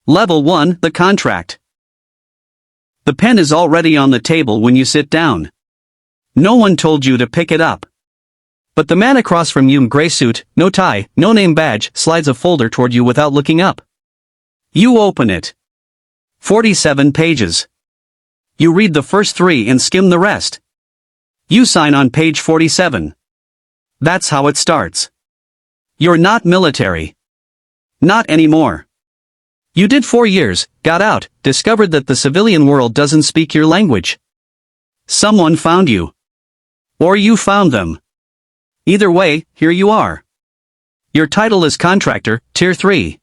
Level 1, the contract. The pen is already on the table when you sit down. No one told you to pick it up. But the man across from you in gray suit, no tie, no name badge, slides a folder toward you without looking up. You open it. 47 pages. You read the first 3 and skim the rest. You sign on page 47. That's how it starts. You're not military. Not anymore. You did 4 years, got out, discovered that the civilian world doesn't speak your language. Someone found you. Or you found them. Either way, here you are. Your title is Contractor, Tier 3.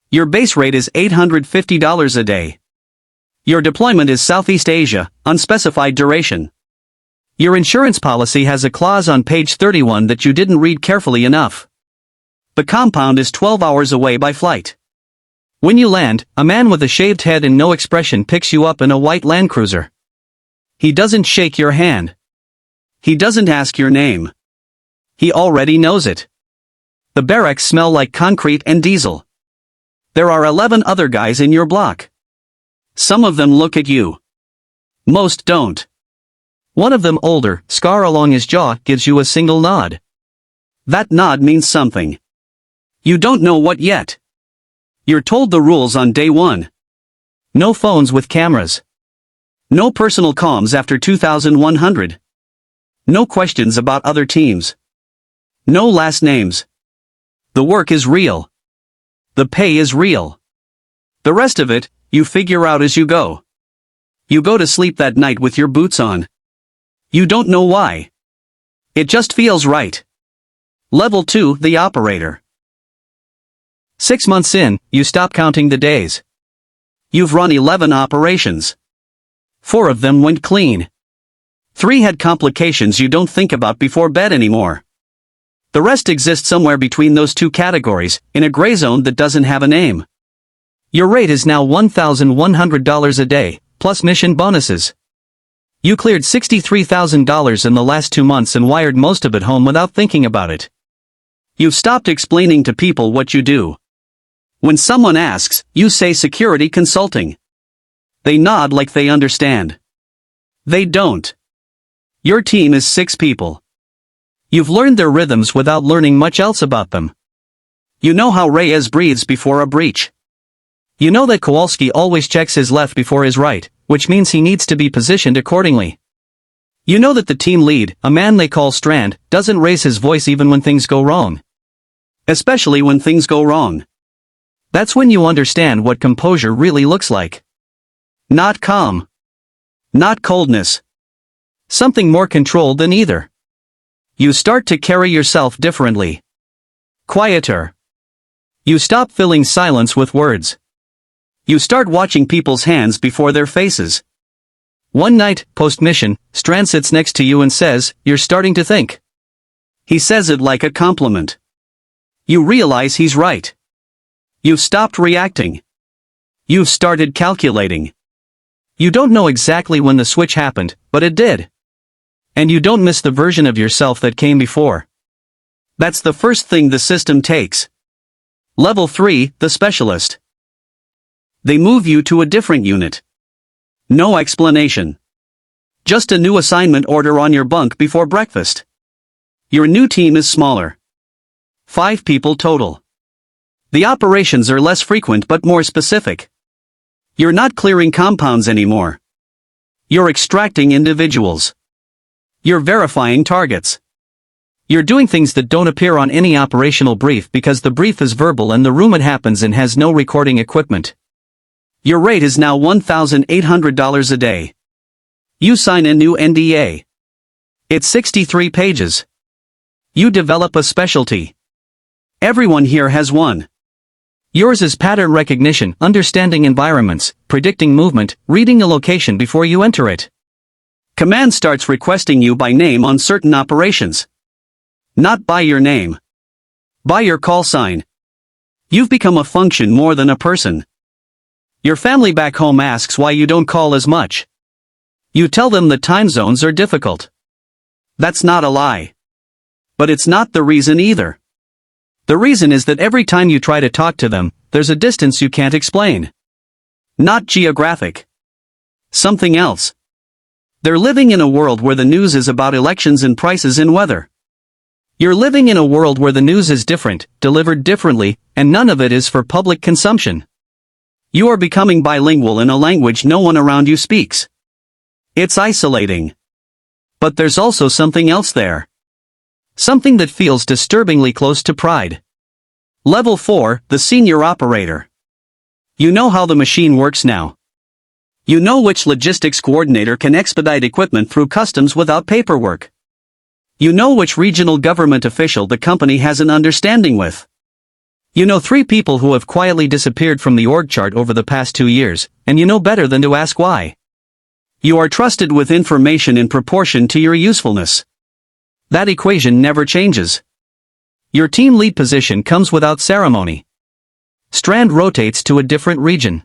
Your base rate is $850 a day. Your deployment is Southeast Asia, unspecified duration. Your insurance policy has a clause on page 31 that you didn't read carefully enough. The compound is 12 hours away by flight. When you land, a man with a shaved head and no expression picks you up in a white Land Cruiser. He doesn't shake your hand. He doesn't ask your name. He already knows it. The barracks smell like concrete and diesel. There are 11 other guys in your block. Some of them look at you. Most don't. One of them, older, scar along his jaw, gives you a single nod. That nod means something. You don't know what yet. You're told the rules on day 1. No phones with cameras. No personal comms after 2100. No questions about other teams. No last names. The work is real. The pay is real. The rest of it, you figure out as you go. You go to sleep that night with your boots on. You don't know why. It just feels right. Level 2, the operator. 6 months in, you stop counting the days. You've run 11 operations. 4 of them went clean. 3 had complications you don't think about before bed anymore. The rest exist somewhere between those 2 categories, in a gray zone that doesn't have a name. Your rate is now $1,100 a day, plus mission bonuses. You cleared $63,000 in the last 2 months and wired most of it home without thinking about it. You've stopped explaining to people what you do. When someone asks, you say security consulting. They nod like they understand. They don't. Your team is 6 people. You've learned their rhythms without learning much else about them. You know how Reyes breathes before a breach. You know that Kowalski always checks his left before his right, which means he needs to be positioned accordingly. You know that the team lead, a man they call Strand, doesn't raise his voice even when things go wrong. Especially when things go wrong. That's when you understand what composure really looks like. Not calm. Not coldness. Something more controlled than either. You start to carry yourself differently. Quieter. You stop filling silence with words. You start watching people's hands before their faces. One night, post-mission, Strand sits next to you and says, "You're starting to think." He says it like a compliment. You realize he's right. You've stopped reacting. You've started calculating. You don't know exactly when the switch happened, but it did. And you don't miss the version of yourself that came before. That's the first thing the system takes. Level 3, the specialist. They move you to a different unit. No explanation. Just a new assignment order on your bunk before breakfast. Your new team is smaller. 5 people total. The operations are less frequent but more specific. You're not clearing compounds anymore. You're extracting individuals. You're verifying targets. You're doing things that don't appear on any operational brief because the brief is verbal and the room it happens in has no recording equipment. Your rate is now $1,800 a day. You sign a new NDA. It's 63 pages. You develop a specialty. Everyone here has one. Yours is pattern recognition, understanding environments, predicting movement, reading a location before you enter it. Command starts requesting you by name on certain operations. Not by your name. By your call sign. You've become a function more than a person. Your family back home asks why you don't call as much. You tell them the time zones are difficult. That's not a lie. But it's not the reason either. The reason is that every time you try to talk to them, there's a distance you can't explain. Not geographic. Something else. They're living in a world where the news is about elections and prices and weather. You're living in a world where the news is different, delivered differently, and none of it is for public consumption. You are becoming bilingual in a language no one around you speaks. It's isolating. But there's also something else there. Something that feels disturbingly close to pride. Level 4, the senior operator. You know how the machine works now. You know which logistics coordinator can expedite equipment through customs without paperwork. You know which regional government official the company has an understanding with. You know 3 people who have quietly disappeared from the org chart over the past 2 years, and you know better than to ask why. You are trusted with information in proportion to your usefulness. That equation never changes. Your team lead position comes without ceremony. Strand rotates to a different region.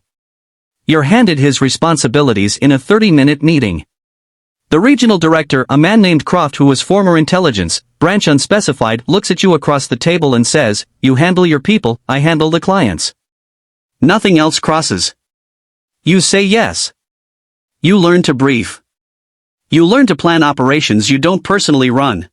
You're handed his responsibilities in a 30-minute meeting. The regional director, a man named Croft who was former intelligence, branch unspecified, looks at you across the table and says, "You handle your people, I handle the clients." Nothing else crosses. You say yes. You learn to brief. You learn to plan operations you don't personally run.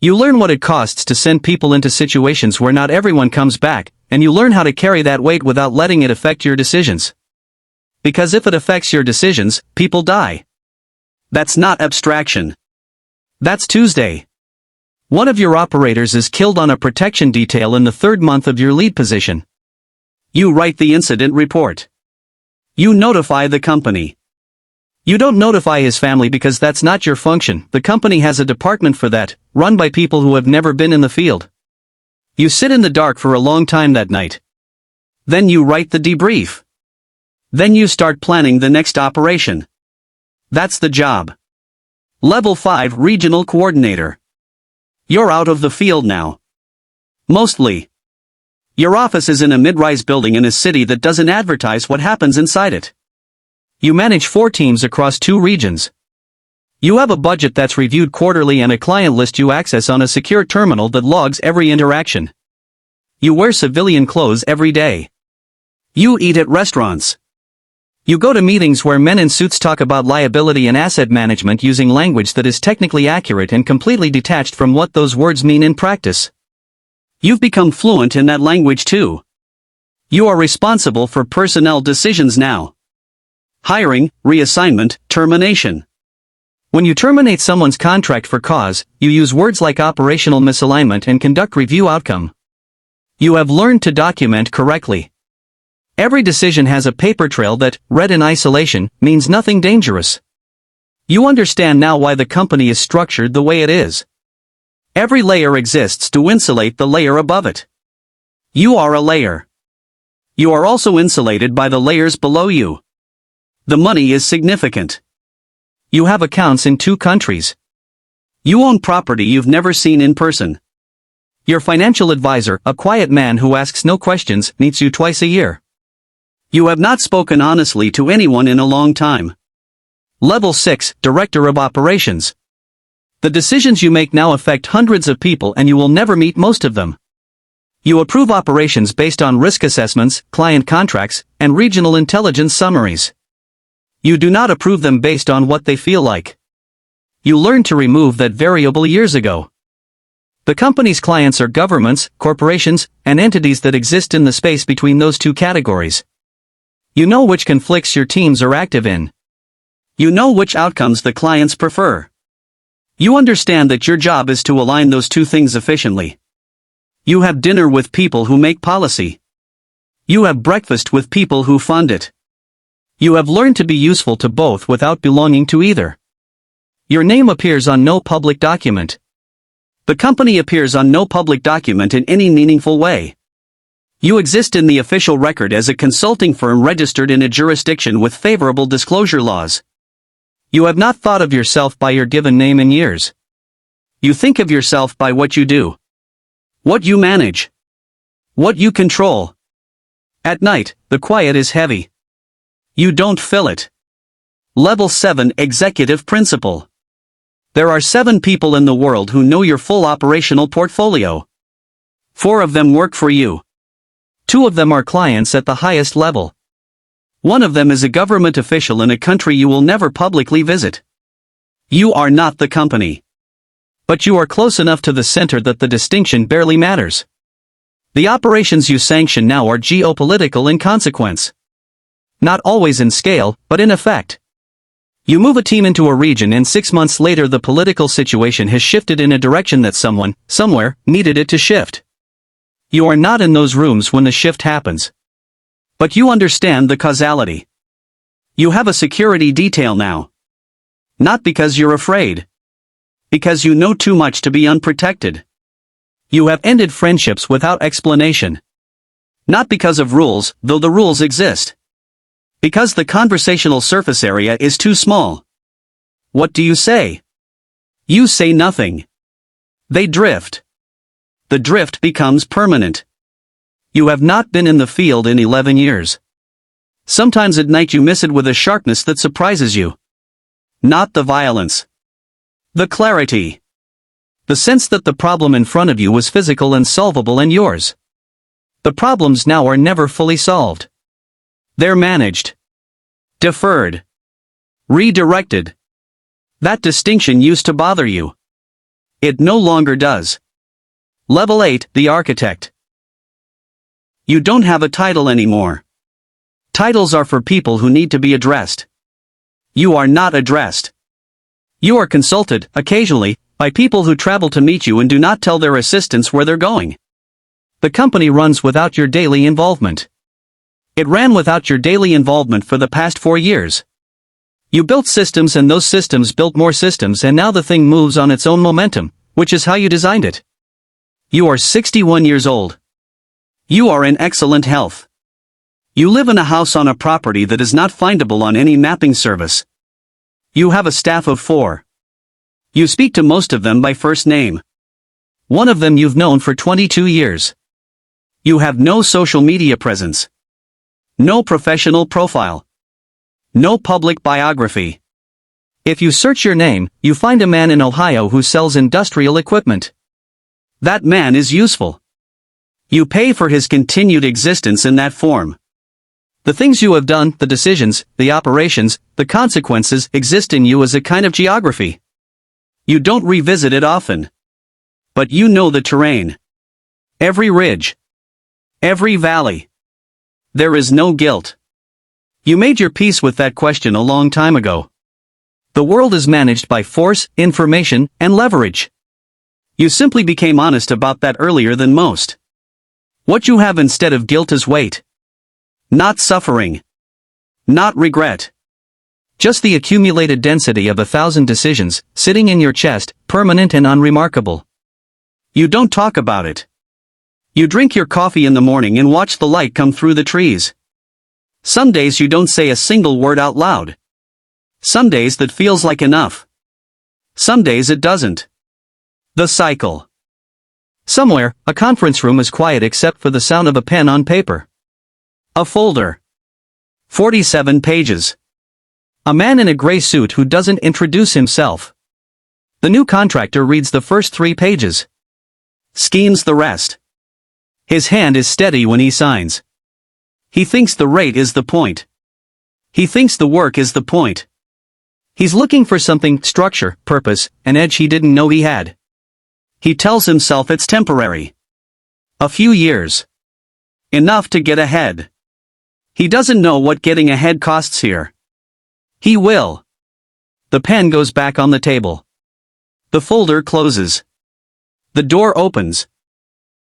You learn what it costs to send people into situations where not everyone comes back, and you learn how to carry that weight without letting it affect your decisions. Because if it affects your decisions, people die. That's not abstraction. That's Tuesday. One of your operators is killed on a protection detail in the 3rd month of your lead position. You write the incident report. You notify the company. You don't notify his family because that's not your function. The company has a department for that, run by people who have never been in the field. You sit in the dark for a long time that night. Then you write the debrief. Then you start planning the next operation. That's the job. Level 5 Regional Coordinator. You're out of the field now. Mostly. Your office is in a mid-rise building in a city that doesn't advertise what happens inside it. You manage 4 teams across 2 regions. You have a budget that's reviewed quarterly and a client list you access on a secure terminal that logs every interaction. You wear civilian clothes every day. You eat at restaurants. You go to meetings where men in suits talk about liability and asset management using language that is technically accurate and completely detached from what those words mean in practice. You've become fluent in that language too. You are responsible for personnel decisions now. Hiring, reassignment, termination. When you terminate someone's contract for cause, you use words like operational misalignment and conduct review outcome. You have learned to document correctly. Every decision has a paper trail that, read in isolation, means nothing dangerous. You understand now why the company is structured the way it is. Every layer exists to insulate the layer above it. You are a layer. You are also insulated by the layers below you. The money is significant. You have accounts in 2 countries. You own property you've never seen in person. Your financial advisor, a quiet man who asks no questions, meets you twice a year. You have not spoken honestly to anyone in a long time. Level 6, Director of Operations. The decisions you make now affect hundreds of people and you will never meet most of them. You approve operations based on risk assessments, client contracts, and regional intelligence summaries. You do not approve them based on what they feel like. You learned to remove that variable years ago. The company's clients are governments, corporations, and entities that exist in the space between those 2 categories. You know which conflicts your teams are active in. You know which outcomes the clients prefer. You understand that your job is to align those 2 things efficiently. You have dinner with people who make policy. You have breakfast with people who fund it. You have learned to be useful to both without belonging to either. Your name appears on no public document. The company appears on no public document in any meaningful way. You exist in the official record as a consulting firm registered in a jurisdiction with favorable disclosure laws. You have not thought of yourself by your given name in years. You think of yourself by what you do. What you manage. What you control. At night, the quiet is heavy. You don't fill it. Level 7 Executive Principle. There are 7 people in the world who know your full operational portfolio. 4 of them work for you. 2 of them are clients at the highest level. 1 of them is a government official in a country you will never publicly visit. You are not the company. But you are close enough to the center that the distinction barely matters. The operations you sanction now are geopolitical in consequence. Not always in scale, but in effect. You move a team into a region and 6 months later the political situation has shifted in a direction that someone, somewhere, needed it to shift. You are not in those rooms when the shift happens. But you understand the causality. You have a security detail now. Not because you're afraid. Because you know too much to be unprotected. You have ended friendships without explanation. Not because of rules, though the rules exist. Because the conversational surface area is too small. What do you say? You say nothing. They drift. The drift becomes permanent. You have not been in the field in 11 years. Sometimes at night you miss it with a sharpness that surprises you. Not the violence. The clarity. The sense that the problem in front of you was physical and solvable and yours. The problems now are never fully solved. They're managed. Deferred. Redirected. That distinction used to bother you. It no longer does. Level 8, the architect. You don't have a title anymore. Titles are for people who need to be addressed. You are not addressed. You are consulted, occasionally, by people who travel to meet you and do not tell their assistants where they're going. The company runs without your daily involvement. It ran without your daily involvement for the past 4 years. You built systems and those systems built more systems and now the thing moves on its own momentum, which is how you designed it. You are 61 years old. You are in excellent health. You live in a house on a property that is not findable on any mapping service. You have a staff of 4. You speak to most of them by first name. One of them you've known for 22 years. You have no social media presence. No professional profile. No public biography. If you search your name, you find a man in Ohio who sells industrial equipment. That man is useful. You pay for his continued existence in that form. The things you have done, the decisions, the operations, the consequences exist in you as a kind of geography. You don't revisit it often. But you know the terrain. Every ridge. Every valley. There is no guilt. You made your peace with that question a long time ago. The world is managed by force, information, and leverage. You simply became honest about that earlier than most. What you have instead of guilt is weight. Not suffering. Not regret. Just the accumulated density of 1,000 decisions, sitting in your chest, permanent and unremarkable. You don't talk about it. You drink your coffee in the morning and watch the light come through the trees. Some days you don't say a single word out loud. Some days that feels like enough. Some days it doesn't. The cycle. Somewhere, a conference room is quiet except for the sound of a pen on paper. A folder. 47 pages. A man in a gray suit who doesn't introduce himself. The new contractor reads the first 3 pages. Schemes the rest. His hand is steady when he signs. He thinks the rate is the point. He thinks the work is the point. He's looking for something, structure, purpose, an edge he didn't know he had. He tells himself it's temporary. A few years. Enough to get ahead. He doesn't know what getting ahead costs here. He will. The pen goes back on the table. The folder closes. The door opens.